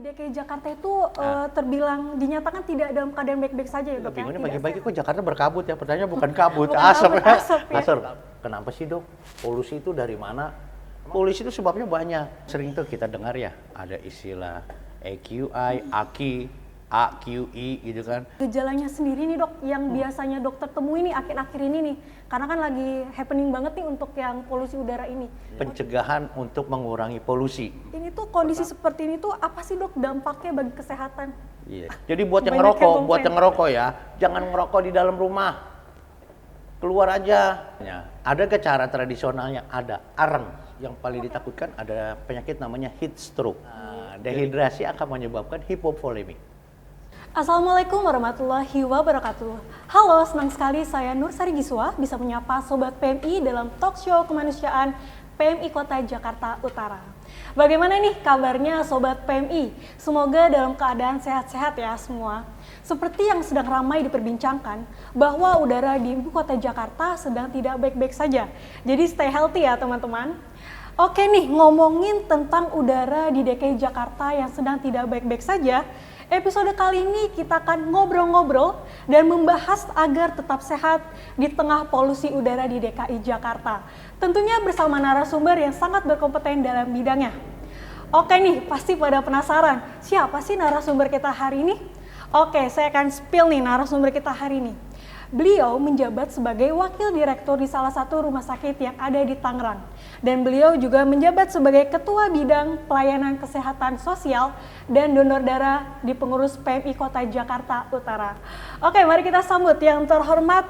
DKI Jakarta itu terbilang dinyatakan tidak dalam keadaan baik-baik saja ya dok ya? Bingungnya pagi-pagi kok Jakarta berkabut ya? Pertanyaannya bukan kabut, Bukan asap kabut, ya. asap ya. Asap. Kenapa sih dok? Polusi itu dari mana? Polusi itu sebabnya banyak. Sering tuh kita dengar ya, ada istilah AQI, AQI, AQI gitu kan. Gejalanya sendiri nih dok, yang biasanya dokter temui nih akhir-akhir ini nih, karena kan lagi happening banget nih untuk yang polusi udara ini. Pencegahan untuk mengurangi polusi. Ini tuh kondisi seperti ini tuh apa sih dok dampaknya bagi kesehatan? Iya. Jadi buat yang Banyak ngerokok, yang buat komplain. yang ngerokok ya, jangan ngerokok di dalam rumah. Keluar aja. Ya, ada ke cara tradisionalnya, ada areng. Yang paling ditakutkan ada penyakit namanya heat stroke. Nah, dehidrasi akan menyebabkan hipovolemi. Assalamualaikum warahmatullahi wabarakatuh. Halo, senang sekali saya Nur Sari Giswa bisa menyapa Sobat PMI dalam talk show kemanusiaan PMI Kota Jakarta Utara. Bagaimana nih kabarnya Sobat PMI? Semoga dalam keadaan sehat-sehat ya semua. Seperti yang sedang ramai diperbincangkan, bahwa udara di ibu kota Jakarta sedang tidak baik-baik saja. Jadi stay healthy ya teman-teman. Oke nih, ngomongin tentang udara di DKI Jakarta yang sedang tidak baik-baik saja. Episode kali ini kita akan ngobrol-ngobrol dan membahas agar tetap sehat di tengah polusi udara di DKI Jakarta. Tentunya bersama narasumber yang sangat berkompeten dalam bidangnya. Oke nih, pasti pada penasaran, siapa sih narasumber kita hari ini? Oke, saya akan spill nih narasumber kita hari ini. Beliau menjabat sebagai wakil direktur di salah satu rumah sakit yang ada di Tangerang. Dan beliau juga menjabat sebagai ketua bidang pelayanan kesehatan sosial dan donor darah di pengurus PMI Kota Jakarta Utara. Oke, mari kita sambut yang terhormat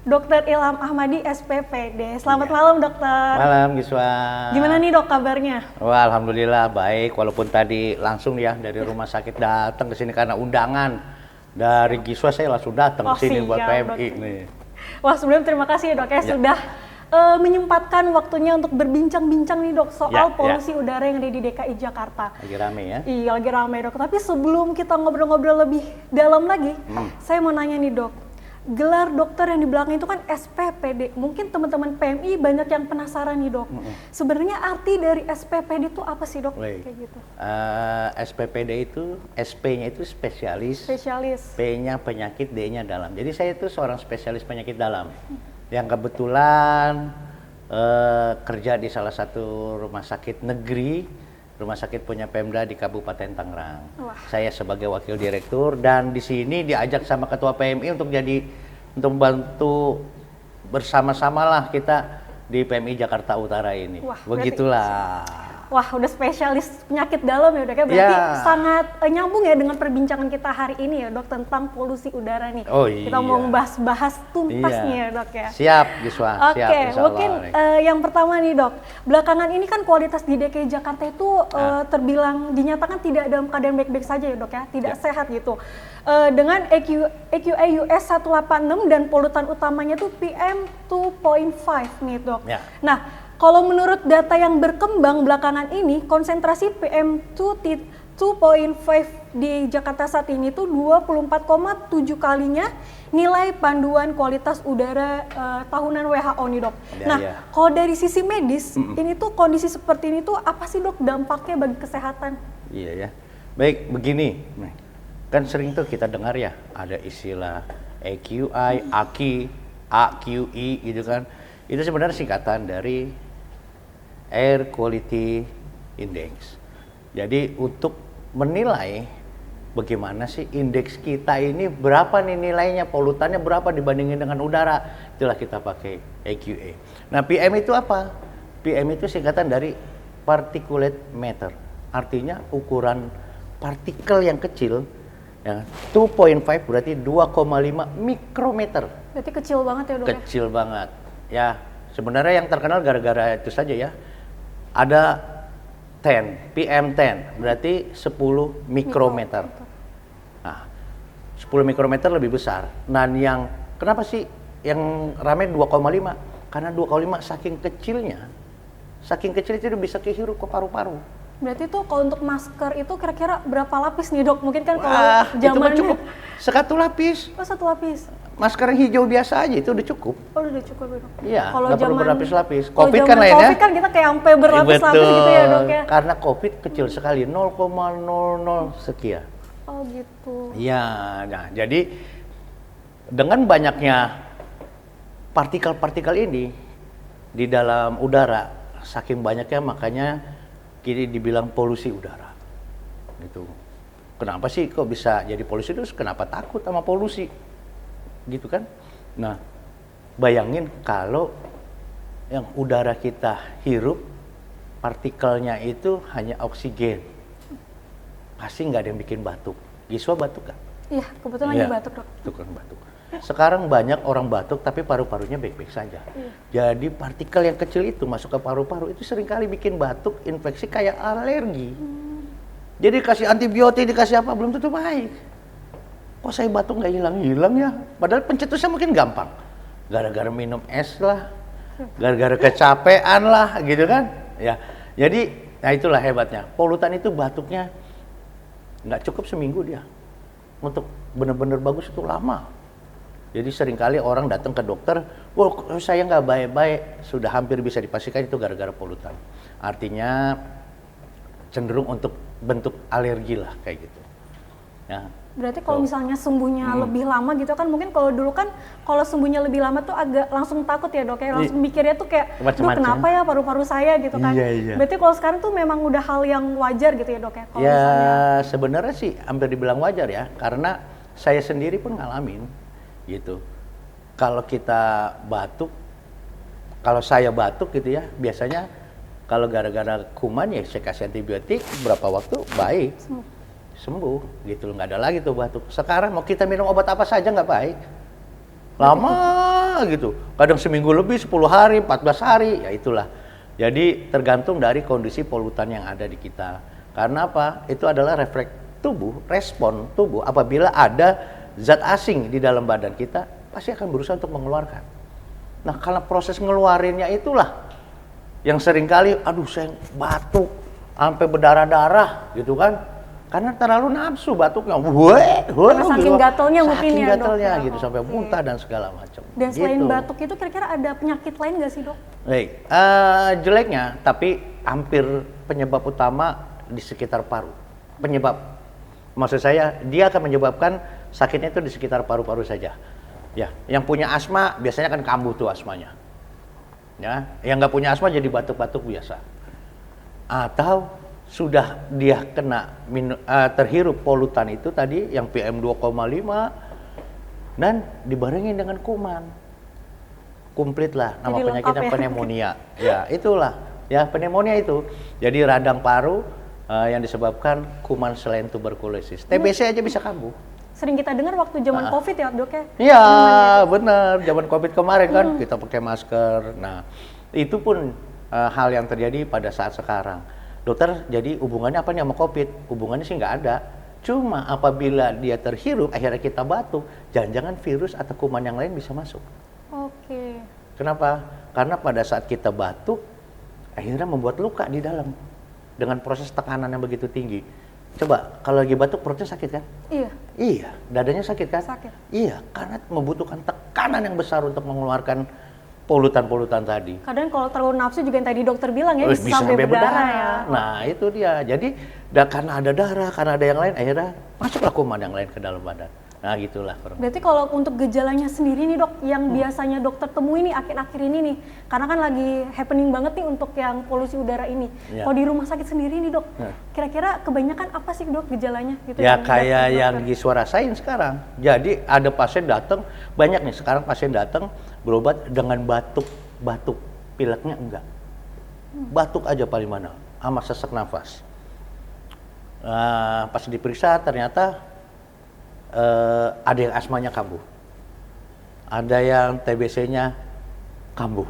Dr. Ilham Ahmadi SPPD. Selamat malam dokter. Malam Giswa. Gimana nih dok kabarnya? Wah, alhamdulillah baik. Walaupun tadi langsung ya dari rumah sakit datang ke sini karena undangan dari Giswa, saya langsung datang ke sini buat PMI nih. Wah, sebelum terima kasih ya dok ya sudah menyempatkan waktunya untuk berbincang-bincang nih dok soal polusi udara yang ada di DKI Jakarta. Lagi rame ya? Iya, lagi rame dok. Tapi sebelum kita ngobrol-ngobrol lebih dalam lagi, saya mau nanya nih dok. Gelar dokter yang di belakang itu kan SPPD. Mungkin teman-teman PMI banyak yang penasaran nih dok. Sebenarnya arti dari SPPD itu apa sih dok? Kayak gitu. SPPD itu, SP-nya itu spesialis. Spesialis. P-nya penyakit, D-nya dalam. Jadi saya itu seorang spesialis penyakit dalam. Yang kebetulan kerja di salah satu rumah sakit negeri, rumah sakit punya Pemda di Kabupaten Tangerang. Saya sebagai wakil direktur dan di sini diajak sama ketua PMI untuk membantu bersama-sama lah kita di PMI Jakarta Utara ini. Wah, begitulah. Wah, udah spesialis penyakit dalam ya dok ya. Berarti sangat nyambung ya dengan perbincangan kita hari ini ya dok tentang polusi udara nih. Oh iya. Kita mau bahas tuntasnya ya dok ya. Siap Giswa, siap. Oke, mungkin yang pertama nih dok. Belakangan ini kan kualitas di DKI Jakarta itu terbilang dinyatakan tidak dalam keadaan baik-baik saja ya dok ya. Tidak sehat gitu. Dengan AQI US 186 dan polutan utamanya tuh PM 2.5 nih dok. Nah, kalau menurut data yang berkembang belakangan ini, konsentrasi PM 2.5 di Jakarta saat ini tuh 24,7 kalinya nilai panduan kualitas udara tahunan WHO nih dok. Kalau dari sisi medis, ini tuh kondisi seperti ini tuh apa sih dok dampaknya bagi kesehatan? Iya ya. Baik, begini. Kan sering tuh kita dengar ya, ada istilah AQI, AQI, AQI gitu kan. Itu sebenarnya singkatan dari Air Quality Index. Jadi untuk menilai bagaimana sih indeks kita ini, berapa nih nilainya, polutannya berapa dibandingin dengan udara, itulah kita pakai AQA. Nah, PM itu apa? PM itu singkatan dari particulate matter. Artinya ukuran partikel yang kecil. Ya, 2.5 berarti 2,5 mikrometer. Berarti kecil banget ya dok? Kecil banget. Ya, sebenarnya yang terkenal gara-gara itu saja ya. Ada PM10 berarti 10 mikrometer. Nah, 10 mikrometer lebih besar. Dan yang kenapa sih yang ramai 2,5? Karena 2,5 saking kecilnya. Saking kecil itu bisa kehirup ke paru-paru. Berarti tuh kalau untuk masker itu kira-kira berapa lapis nih dok? Mungkin kan kalau zamannya itu cukup satu lapis. Oh, satu lapis. masker yang hijau biasa aja itu udah cukup. Oh, udah cukup ya, Dok. Iya, Kalau nggak perlu zaman berlapis-lapis. kalau COVID kan zaman lainnya. COVID kan kita kayak sampai berlapis-lapis Betul. gitu ya, Dok ya. Karena COVID kecil sekali, 0,00 sekian. Oh, gitu. Iya, nah jadi dengan banyaknya partikel-partikel ini di dalam udara, saking banyaknya makanya kini dibilang polusi udara. Gitu. Kenapa sih kok bisa jadi polusi, terus kenapa takut sama polusi? Gitu kan? Nah, bayangin kalau yang udara kita hirup partikelnya itu hanya oksigen, pasti nggak ada yang bikin batuk. Giswa batuk kan? Iya, kebetulan lagi batuk, Dok. Itu kan batuk. Sekarang banyak orang batuk tapi paru-parunya baik-baik saja. Jadi partikel yang kecil itu masuk ke paru-paru itu seringkali bikin batuk, infeksi kayak alergi. Jadi kasih antibiotik, dikasih apa belum tentu baik. Kok saya batuk nggak hilang-hilang ya? Padahal pencetusnya mungkin gampang. Gara-gara minum es lah, gara-gara kecapean lah, gitu kan? Ya, jadi, nah itulah hebatnya. Polutan itu batuknya nggak cukup seminggu dia. Untuk benar-benar bagus itu lama. Jadi seringkali orang datang ke dokter, wah saya nggak baik-baik, sudah hampir bisa dipastikan itu gara-gara polutan. Artinya cenderung untuk bentuk alergi lah kayak gitu. Ya. Berarti kalau misalnya sembuhnya lebih lama gitu kan, mungkin kalau dulu kan kalau sembuhnya lebih lama tuh agak langsung takut ya, Dok ya, langsung mikirnya tuh kayak, duh kenapa ya paru-paru saya gitu kan. Iya. Berarti kalau sekarang tuh memang udah hal yang wajar gitu ya, Dok ya? Kalau Ya misalnya, sebenarnya sih hampir dibilang wajar ya, karena saya sendiri pun ngalamin gitu. Kalau kita batuk, kalau saya batuk gitu ya, biasanya kalau gara-gara kuman ya saya kasih antibiotik, berapa waktu baik. Sembuh gitu, nggak ada lagi tuh batuk. Sekarang mau kita minum obat apa saja nggak baik, lama gitu, kadang seminggu lebih, 10 hari, 14 hari, ya itulah. Jadi tergantung dari kondisi polutan yang ada di kita. Karena apa? Itu adalah refleks tubuh, respon tubuh apabila ada zat asing di dalam badan kita, pasti akan berusaha untuk mengeluarkan. Nah, karena proses ngeluarinnya itulah yang seringkali, aduh saya batuk sampai berdarah-darah gitu kan. Karena terlalu nafsu batuknya, karena saking gatelnya mungkin ya, Dok. Saking gatelnya gitu, sampai muntah dan segala macam. Dan selain gitu. batuk itu kira-kira ada penyakit lain nggak sih, Dok? Baik, jeleknya, tapi hampir penyebab utama di sekitar paru. Penyebab, maksud saya, dia akan menyebabkan sakitnya itu di sekitar paru-paru saja. Ya, yang punya asma biasanya kan kambuh tuh asmanya. Ya, yang nggak punya asma jadi batuk-batuk biasa. Atau sudah dia kena terhirup polutan itu tadi yang PM 2,5 dan dibarengin dengan kuman. Komplit lah nama jadi penyakitnya ya. pneumonia. Ya, itulah. Ya, pneumonia itu. Jadi radang paru yang disebabkan kuman selain tuberkulosis. TBC aja bisa kambuh. Sering kita dengar waktu zaman COVID ya, Dok ya? Iya, benar. Zaman COVID kemarin kan kita pakai masker. Nah, itu pun hal yang terjadi pada saat sekarang. Dokter, jadi hubungannya apa nih sama COVID? Hubungannya sih nggak ada. Cuma apabila dia terhirup, akhirnya kita batuk, jangan-jangan virus atau kuman yang lain bisa masuk. Oke. Kenapa? Karena pada saat kita batuk, akhirnya membuat luka di dalam. Dengan proses tekanan yang begitu tinggi. Coba, kalau lagi batuk perutnya sakit kan? Iya. Iya, dadanya sakit kan? Sakit. Iya, karena membutuhkan tekanan yang besar untuk mengeluarkan polutan-polutan tadi. Kadang kalau terlalu nafsu juga yang tadi dokter bilang ya, bisa sampai berdarah ya. Nah, itu dia. Jadi, karena ada darah, karena ada yang lain, akhirnya masuklah kuman yang lain ke dalam badan. Nah, gitulah. Berarti kalau untuk gejalanya sendiri nih, Dok, yang biasanya dokter temui nih akhir-akhir ini nih, karena kan lagi happening banget nih untuk yang polusi udara ini. Ya. Kalau di rumah sakit sendiri nih, Dok, kira-kira kebanyakan apa sih, Dok, gejalanya? Gitu, Ya yang kayak dokter. yang Giswa rasain sekarang. Jadi ada pasien datang, banyak nih sekarang pasien datang berobat dengan batuk, pileknya enggak. Batuk aja paling mana, sama sesak nafas. Pas diperiksa ternyata ada yang asmanya kambuh, ada yang TBC-nya kambuh,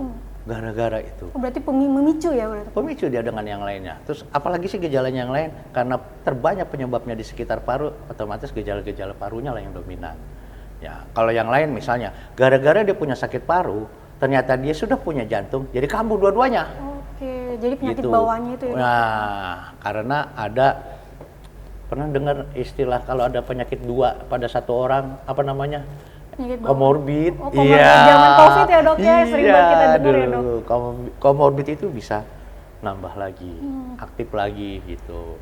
gara-gara itu. Oh, berarti memicu ya berarti? Pemicu dia dengan yang lainnya. Terus apalagi sih gejalanya yang lain? Karena terbanyak penyebabnya di sekitar paru, otomatis gejala-gejala parunya lah yang dominan. Ya, kalau yang lain misalnya, gara-gara dia punya sakit paru, ternyata dia sudah punya jantung, jadi kambuh dua-duanya. Oke, jadi penyakit Gitu. bawahnya itu ya? Nah, karena ada, pernah dengar istilah kalau ada penyakit dua pada satu orang, apa namanya? Penyakit bawaan. Komorbid. Oh, komorbid zaman COVID ya dok ya, sering banget kita dengar ya dok. Komorbid itu bisa nambah lagi, aktif lagi gitu.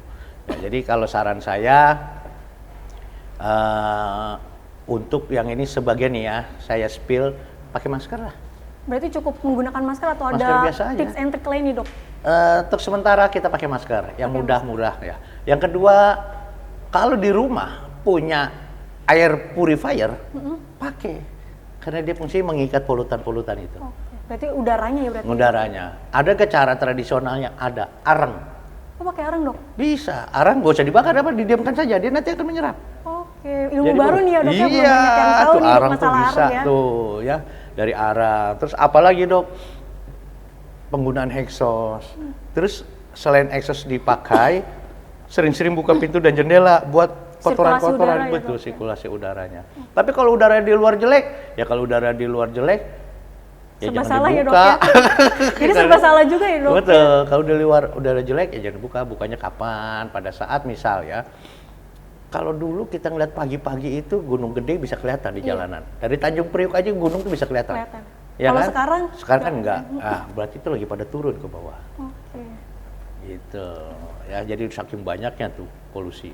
Ya, jadi kalau saran saya untuk yang ini sebagian nih ya, saya spill pakai masker lah. Berarti cukup menggunakan masker atau Masker ada biasa aja. tips and trick lain nih dok? Untuk sementara kita pakai masker, yang mudah-mudah ya. Yang kedua, kalau di rumah punya air purifier, pakai. Karena dia fungsinya mengikat polutan-polutan itu. Oke. Berarti udaranya ya berarti? Udaranya. Ada ke cara tradisionalnya, ada areng. Oh pakai areng dok? Bisa, areng gak usah dibakar, apa didiamkan saja, dia nanti akan menyerap. Oke, ilmu Jadi, baru nih ya dok ya, belum iya, banyak yang tahu tuh nih areng tuh masalah bisa areng ya. tuh ya, dari areng. Terus apalagi dok? Penggunaan exhaust. Terus selain exhaust dipakai, sering-sering buka pintu dan jendela buat kotoran-kotoran, Sirkulasi udara betul ya, dok, sirkulasi udaranya. Tapi kalau udara di luar jelek, ya kalau udara di luar jelek, ya Serba jangan salah ya dok dibuka. ya? Jadi serba salah juga ya dok? Betul, kalau di luar udara jelek ya jangan dibuka. Bukanya kapan? Pada saat misal ya, kalau dulu kita ngeliat pagi-pagi itu gunung gede bisa kelihatan di jalanan. Dari Tanjung Priok aja gunung tuh bisa kelihatan. Ya Kalau kan? sekarang? Sekarang kan enggak. Ah, berarti itu lagi pada turun ke bawah. Oke. Gitu. Ya, jadi saking banyaknya tuh polusi.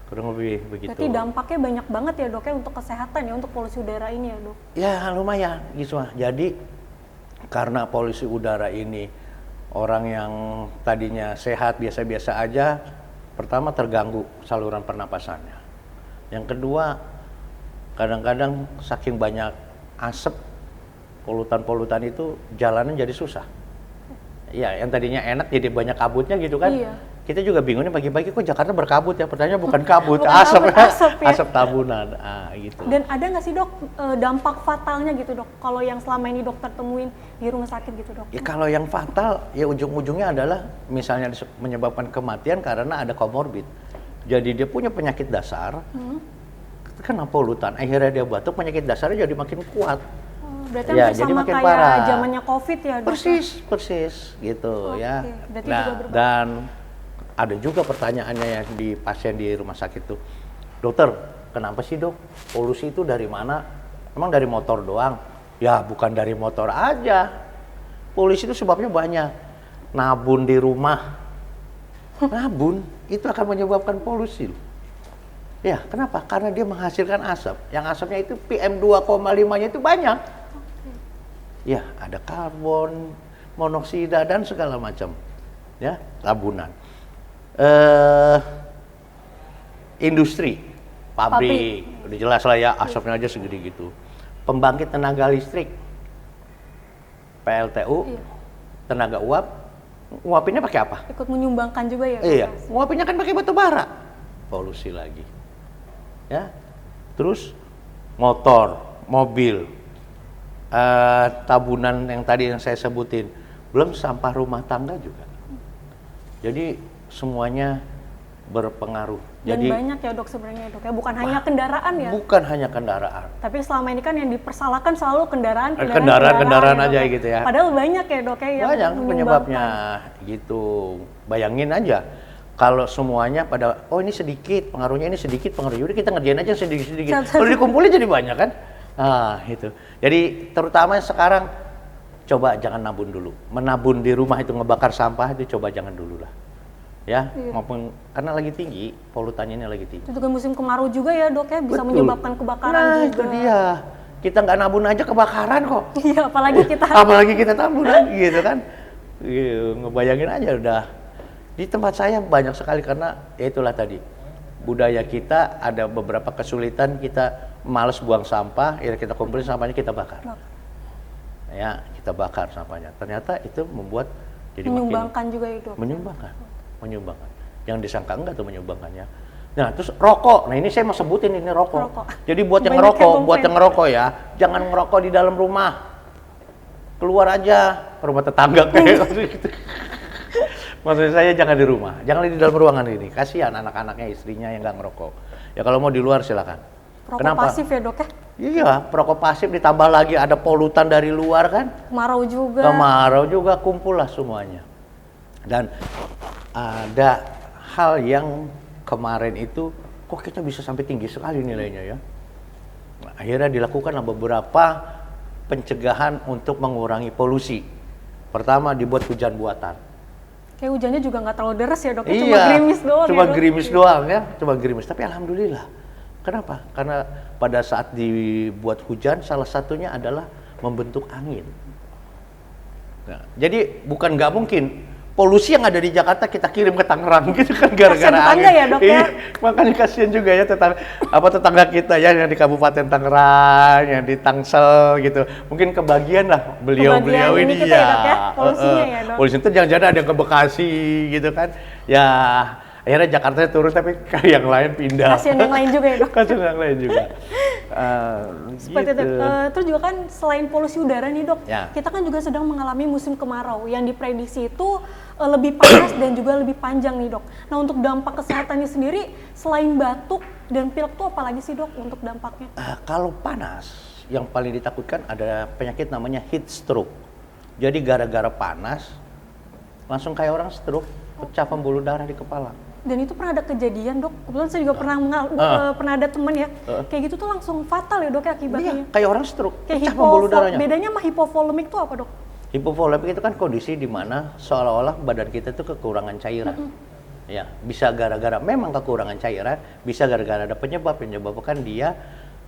Kurang lebih begitu. Berarti dampaknya banyak banget ya dok ya untuk kesehatan ya, untuk polusi udara ini ya dok? Ya lumayan gitu. Jadi karena polusi udara ini orang yang tadinya sehat biasa-biasa aja, pertama terganggu saluran pernapasannya. Yang kedua, kadang-kadang saking banyak asap, polutan-polutan itu jalanan jadi susah. Iya, yang tadinya enak jadi banyak kabutnya gitu kan. Iya. Kita juga bingungnya pagi-pagi kok Jakarta berkabut ya. Pertanyaannya bukan kabut, Bukan asap, kabut, asap ya. asap tabunan. Gitu. Dan ada nggak sih dok dampak fatalnya gitu dok, kalau yang selama ini dokter temuin di rumah sakit gitu dok? Ya, kalau yang fatal ya ujung-ujungnya adalah misalnya menyebabkan kematian karena ada komorbid. Jadi dia punya penyakit dasar, kena polutan, akhirnya dia batuk, penyakit dasarnya jadi makin kuat. Berarti Ya, hampir jadi sama makin kayak parah. zamannya COVID ya dok? Persis gitu ya. Berarti Nah, juga berbahaya. dan ada juga pertanyaannya yang di pasien di rumah sakit tuh, dokter, kenapa sih dok polusi itu dari mana? Emang dari motor doang? Ya bukan dari motor aja. Polusi itu sebabnya banyak. Nabun di rumah, nabun itu akan menyebabkan polusi. Ya kenapa? Karena dia menghasilkan asap. Yang asapnya itu PM 2,5-nya itu banyak. Ya ada karbon monoksida dan segala macam. Ya tabunan. Industri, pabrik, udah jelas lah ya asapnya aja segede gitu. Pembangkit tenaga listrik, PLTU, tenaga uap, nguapinnya pakai apa? Ikut menyumbangkan juga ya? Iya, nguapinnya kan pakai batu bara, polusi lagi. Ya, terus motor, mobil, tabunan yang tadi yang saya sebutin, belum sampah rumah tangga juga. Jadi semuanya berpengaruh. Dan Jadi banyak ya dok sebenarnya dok ya, bukan hanya kendaraan ya? bukan hanya kendaraan. Tapi selama ini kan yang dipersalahkan selalu kendaraan Aja ya, gitu ya. Padahal banyak ya dok ya yang Banyak menyumbangkan. penyebabnya gitu. Bayangin aja kalau semuanya pada ini sedikit, pengaruhnya ini sedikit, pengaruhnya udah kita ngerjain aja sedikit-sedikit. Kalau dikumpulin jadi banyak kan? Itu. Jadi terutama sekarang coba jangan nabun dulu. Menabun di rumah itu ngebakar sampah itu coba jangan dulu lah. Ya, maupun karena lagi tinggi, polutannya ini lagi tinggi. Itu juga musim kemarau juga ya dok ya, bisa Betul. menyebabkan kebakaran Nah, juga. itu dia. Kita nggak nabun aja kebakaran kok. Iya, apalagi kita nabun gitu kan. Ngebayangin aja udah. Di tempat saya banyak sekali karena ya itulah tadi. Budaya kita ada beberapa kesulitan, kita males buang sampah, ya kita kumpulin sampahnya kita bakar. Ya, kita bakar sampahnya. Ternyata itu membuat jadi menyumbangkan juga ya dok. Menyumbangkan. Yang disangka enggak tuh menyumbangkannya. Nah, terus rokok. Nah, ini saya mau sebutin ini rokok. Jadi buat yang ngerokok ya, jangan ngerokok di dalam rumah. Keluar aja ke rumah tetangga kayak gitu. Maksud saya jangan di rumah, jangan di dalam ruangan ini. Kasihan anak-anaknya, istrinya yang nggak ngerokok. Ya kalau mau di luar silakan. Perokok Kenapa? pasif ya dok ya? Iya, perokok pasif ditambah lagi ada polutan dari luar kan. Kemarau juga kumpul lah semuanya. Dan ada hal yang kemarin itu kok kita bisa sampai tinggi sekali nilainya ya. Nah, akhirnya dilakukanlah beberapa pencegahan untuk mengurangi polusi. Pertama, dibuat hujan buatan. Kayak hujannya juga nggak terlalu deras ya dok, ya? Cuma Iya, gerimis doang cuma ya dok? gerimis doang ya, cuma gerimis. Tapi alhamdulillah. Kenapa? Karena pada saat dibuat hujan, salah satunya adalah membentuk angin. Nah, jadi bukan nggak mungkin polusi yang ada di Jakarta kita kirim ke Tangerang gitu kan gara-gara Kasian tetangga angin. ya, Dok, ya? Iya, makanya kasihan juga ya tetangga kita ya yang di Kabupaten Tangerang, yang di Tangsel gitu. Mungkin kebagian lah beliau-beliau Kebagian ini ini kita ya, Dok, ya? Polusinya ya, Dok? Polusi itu jangan-jangan ada yang ke Bekasi gitu kan. Ya akhirnya Jakarta turun tapi yang lain pindah. Kasian yang lain juga ya dok? Kasian yang lain juga. Seperti itu. Gitu. Terus juga kan selain polusi udara nih dok, Ya. kita kan juga sedang mengalami musim kemarau yang diprediksi itu lebih panas dan juga lebih panjang nih dok. Nah untuk dampak kesehatannya sendiri selain batuk dan pilek tuh apalagi sih dok untuk dampaknya? Kalau panas, yang paling ditakutkan ada penyakit namanya heat stroke. Jadi gara-gara panas, langsung kayak orang stroke, pecah pembuluh darah di kepala. Dan itu pernah ada kejadian dok, kebetulan saya juga pernah ada teman ya, kayak gitu tuh langsung fatal ya dok ya akibatnya. Iya, kayak orang stroke, Kayak pecah pembuluh darahnya. bedanya sama hipovolemik tuh apa dok? Hipovolemik itu kan kondisi di mana seolah-olah badan kita itu kekurangan cairan. Ya, bisa gara-gara memang kekurangan cairan, bisa gara-gara ada penyebab kan dia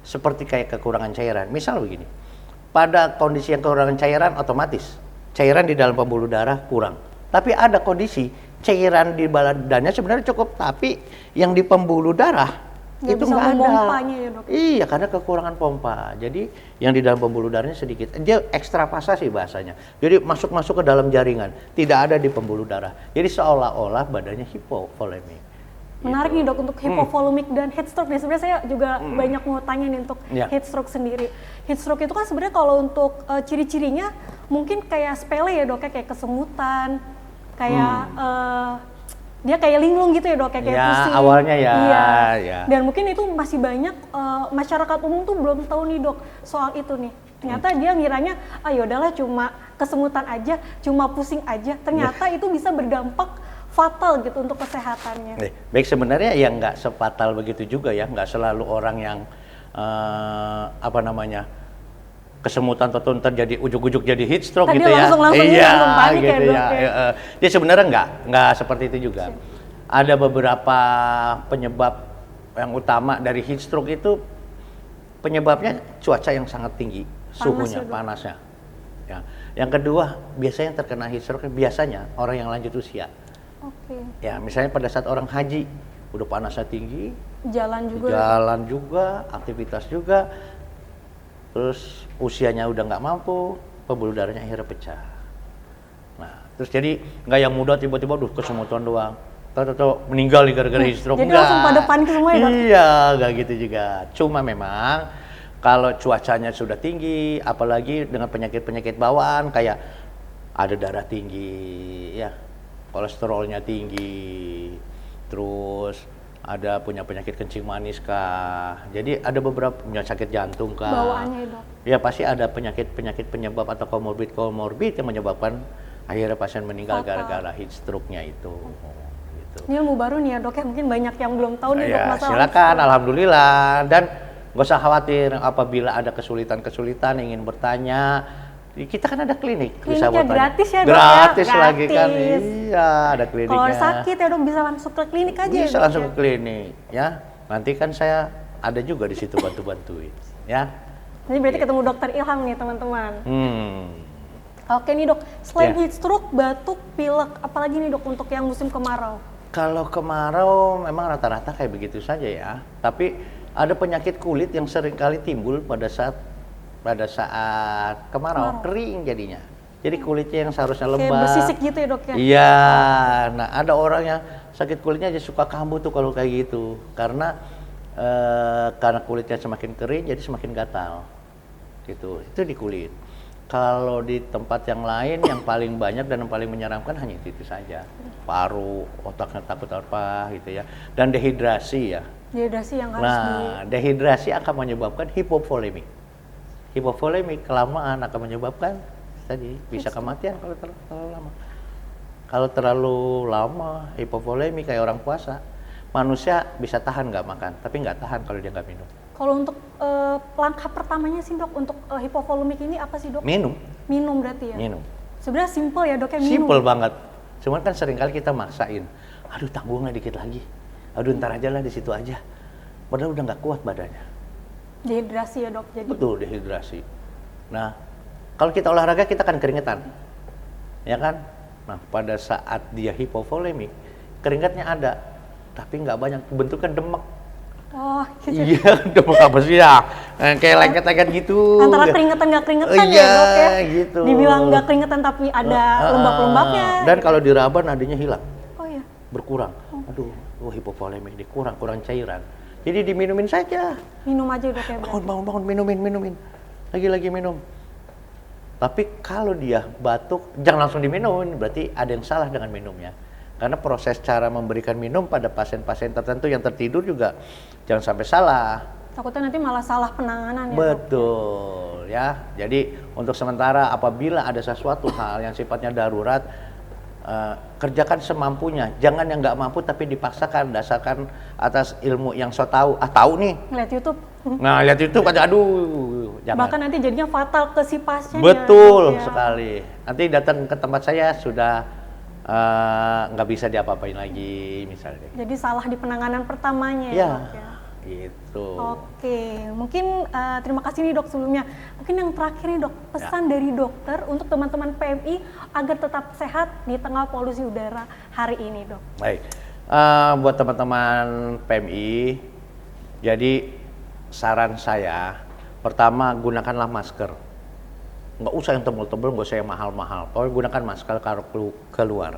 seperti kayak kekurangan cairan. Misal begini, pada kondisi yang kekurangan cairan otomatis cairan di dalam pembuluh darah kurang. Tapi ada kondisi cairan di badannya sebenarnya cukup, tapi yang di pembuluh darah Nggak itu bisa nggak ada. memompanya ya, Dok? Iya, karena kekurangan pompa. Jadi yang di dalam pembuluh darahnya sedikit. Dia ekstravasasi bahasanya. Jadi masuk ke dalam jaringan, tidak ada di pembuluh darah. Jadi seolah-olah badannya hipovolemik. Menarik nih dok untuk hipovolemik dan heat stroke nih. Sebenarnya saya juga banyak mau tanya nih untuk Ya. heat stroke sendiri. Heat stroke itu kan sebenarnya kalau untuk ciri-cirinya mungkin kayak sepele ya dok, kayak kesemutan, kayak dia kayak linglung gitu ya dok, kayak Ya, pusing. awalnya ya, Iya. ya. Dan mungkin itu masih banyak masyarakat umum tuh belum tahu nih dok soal itu nih. Ternyata dia ngiranya, yaudahlah cuma kesemutan aja, cuma pusing aja. Ternyata itu bisa berdampak fatal gitu untuk kesehatannya. Baik, sebenarnya ya nggak sefatal begitu juga ya, nggak selalu orang yang kesemutan atau terjadi ujuk-ujuk jadi heat stroke Tadi gitu ya. langsung Iya, langsung panik ya, gitu Dok, ya. ya. Dia sebenarnya nggak seperti itu juga. Ada beberapa penyebab yang utama dari heat stroke itu penyebabnya cuaca yang sangat tinggi, suhunya, ya, Dok? panasnya. Ya. Yang kedua, biasanya yang terkena heat stroke biasanya orang yang lanjut usia. Oke. Ya, misalnya pada saat orang haji, udah panasnya tinggi, Jalan juga. aktivitas juga, terus usianya udah nggak mampu, pembuluh darahnya akhirnya pecah. Nah, terus jadi nggak yang muda tiba-tiba kesemutan doang, tahu meninggal nih gara-gara heat stroke. Jadi langsung pada panik semua ya, Dok? Iya, nggak gitu juga. Cuma memang kalau cuacanya sudah tinggi, apalagi dengan penyakit-penyakit bawaan kayak ada darah tinggi, ya, kolesterolnya tinggi, terus ada punya penyakit kencing manis kah, jadi ada beberapa punya sakit jantung kah, Bawaannya ya, Dok? ya pasti ada penyakit penyebab atau komorbid yang menyebabkan akhirnya pasien meninggal Fatal. gara-gara heat stroke-nya itu. Gitu. Ini ilmu baru nih ya dok ya, mungkin banyak yang belum tahu nih dok Ya, masalah silakan, alhamdulillah. Dan nggak usah khawatir apabila ada kesulitan-kesulitan ingin bertanya. Kita kan ada klinik, bisa Kliniknya buat tanya. gratis ya, Dok, ya? Gratis lagi kan, Gratis. iya ada kliniknya. Kalau sakit ya dok bisa langsung ke klinik aja ya, Bisa Dok, langsung ya? ke klinik, ya. Nanti kan saya ada juga di situ bantu-bantuin, ya. Jadi berarti ketemu dokter Ilham nih teman-teman. Oke nih dok, selain Ya. heat stroke, batuk, pilek, apalagi nih dok untuk yang musim kemarau? Kalau kemarau memang rata-rata kayak begitu saja ya. Tapi ada penyakit kulit yang seringkali timbul pada saat kemarau, kering jadinya. Jadi kulitnya yang seharusnya lembab. Kayak bersisik gitu ya dok ya? Iya. Nah, ada orang yang sakit kulitnya aja suka kambuh tuh kalau kayak gitu. Karena kulitnya semakin kering jadi semakin gatal. Gitu. Itu di kulit. Kalau di tempat yang lain yang paling banyak dan yang paling menyeramkan hanya itu saja. Paru, otaknya takut apa gitu ya. Dan dehidrasi ya. Dehidrasi yang harus Nah, dehidrasi akan menyebabkan hipovolemik. Hipovolemik kelamaan akan menyebabkan tadi bisa kematian kalau terlalu lama. Kalau terlalu lama hipovolemik kayak orang puasa, manusia bisa tahan nggak makan, tapi nggak tahan kalau dia nggak minum. Kalau untuk langkah pertamanya sih dok, untuk hipovolemik ini apa sih dok? Minum. Minum berarti ya? Minum. Sebenarnya simple ya dok ya, minum. Simple banget. Cuman kan seringkali kita maksain. Aduh tanggungnya dikit lagi. Aduh ntar aja lah di situ aja. Padahal udah nggak kuat badannya. Dehidrasi ya dok jadi? Betul, dehidrasi. Nah, kalau kita olahraga kita kan keringetan. Ya kan? Nah, pada saat dia hipovolemik, keringatnya ada. Tapi nggak banyak, bentuknya demek. Oh gitu. Iya, demek apa sih ya? Kayak lengket-lengket gitu. Antara keringetan nggak keringetan iya, ya dok ya? Gitu. Dibilang nggak keringetan tapi ada lembab-lembabnya. Dan kalau diraba nadinya hilang. Oh iya? Berkurang. Aduh, hipovolemik, kurang cairan. Jadi diminumin saja. Minum aja dok ya berarti? Bangun, minumin. Lagi minum. Tapi kalau dia batuk, jangan langsung diminum, berarti ada yang salah dengan minumnya. Karena proses cara memberikan minum pada pasien-pasien tertentu yang tertidur juga jangan sampai salah. Takutnya nanti malah salah penanganan ya dok? Betul, ya. Jadi untuk sementara apabila ada sesuatu hal yang sifatnya darurat, kerjakan semampunya. Jangan yang nggak mampu tapi dipaksakan, dasarkan atas ilmu yang so tahu. Tahu nih. Ngeliat YouTube? Nah, lihat itu aja, aduh, jangan. Bahkan nanti jadinya fatal ke si pasien. Betul ya. sekali. Nanti datang ke tempat saya sudah nggak bisa diapa-apain lagi misalnya. Jadi salah di penanganan pertamanya Ya, dok ya? gitu. Oke, mungkin terima kasih nih dok sebelumnya. Mungkin yang terakhir nih dok, pesan dari dokter untuk teman-teman PMI agar tetap sehat di tengah polusi udara hari ini dok. Baik, buat teman-teman PMI, jadi saran saya, pertama gunakanlah masker. Nggak usah yang tebel-tebel, nggak usah yang mahal-mahal. Pokoknya gunakan masker kalau keluar.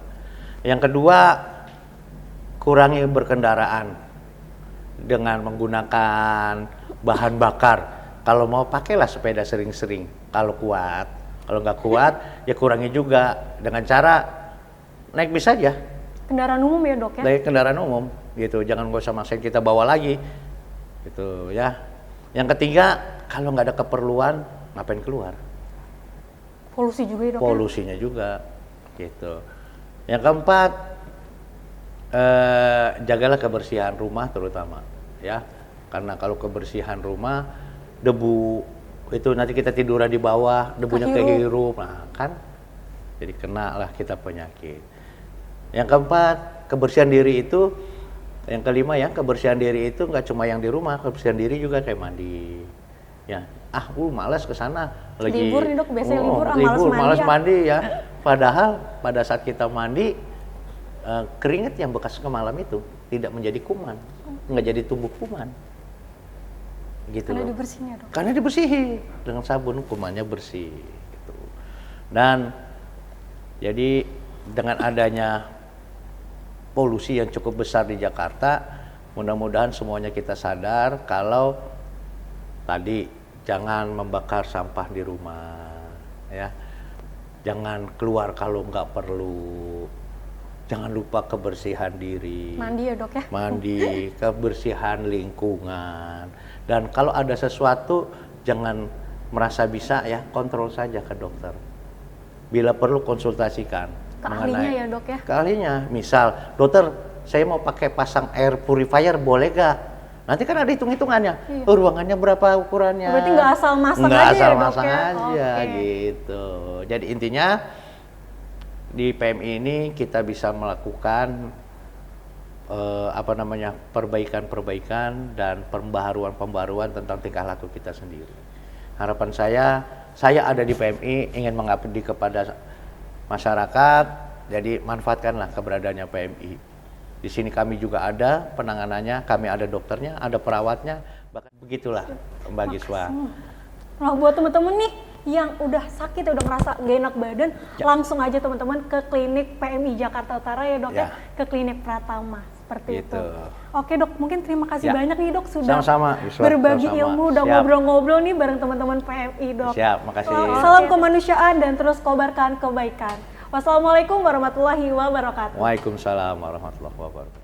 Yang kedua, kurangi berkendaraan dengan menggunakan bahan bakar. Kalau mau pakailah sepeda sering-sering. Kalau kuat, kalau nggak kuat ya kurangi juga dengan cara naik bis aja. Kendaraan umum ya dok ya? Naik kendaraan umum, gitu. Jangan nggak usah maksain kita bawa lagi, gitu ya. Yang ketiga, kalau nggak ada keperluan, ngapain keluar? Polusi juga ya dok? Polusinya juga, gitu. Yang keempat, jagalah kebersihan rumah terutama, ya. Karena kalau kebersihan rumah, debu itu nanti kita tiduran di bawah, debunya kehirup, nah kan, jadi kena lah kita penyakit. Yang keempat, kebersihan diri itu, yang kelima ya, kebersihan diri itu nggak cuma yang di rumah, kebersihan diri juga kayak mandi, ya. Malas ke sana lagi. Libur nih dok, biasanya libur, malas mandi ya. Padahal pada saat kita mandi, keringat yang bekas ke malam itu tidak menjadi kuman, nggak jadi tumbuh kuman. Gitu karena loh. dibersihin ya dok? Karena dibersihin dengan sabun, kumannya bersih. Gitu. Dan jadi dengan adanya polusi yang cukup besar di Jakarta, mudah-mudahan semuanya kita sadar kalau tadi jangan membakar sampah di rumah, ya. Jangan keluar kalau nggak perlu. Jangan lupa kebersihan diri. Mandi ya dok ya? Mandi, kebersihan lingkungan. Dan kalau ada sesuatu, jangan merasa bisa ya, kontrol saja ke dokter. Bila perlu konsultasikan. Ke ahlinya ya dok ya? Ke ahlinya. Misal, dokter saya mau pakai pasang air purifier, boleh gak? Nanti kan ada hitung-hitungannya. Iya. Ruangannya berapa ukurannya? Berarti nggak asal masang nggak aja asal ya dok masang ya? aja, Oke. gitu. Jadi intinya di PMI ini kita bisa melakukan perbaikan-perbaikan dan pembaharuan tentang tingkah laku kita sendiri. Harapan saya ada di PMI ingin mengabdi kepada masyarakat, jadi manfaatkanlah keberadaannya PMI. Di sini kami juga ada penanganannya, kami ada dokternya, ada perawatnya, bahkan begitulah Mbak Giswa. Nah buat teman-teman nih yang udah sakit, udah ngerasa gak enak badan, langsung aja teman-teman ke klinik PMI Jakarta Utara ya dok ya, ke klinik Pratama seperti Gitu. itu. Oke dok, mungkin terima kasih banyak nih dok sudah Sama-sama, Giswa. berbagi Sama-sama. ilmu, udah Siap. ngobrol-ngobrol nih bareng teman-teman PMI dok. Siap, makasih. Salam kemanusiaan dan terus kobarkan kebaikan. Wassalamualaikum warahmatullahi wabarakatuh. Waalaikumsalam warahmatullahi wabarakatuh.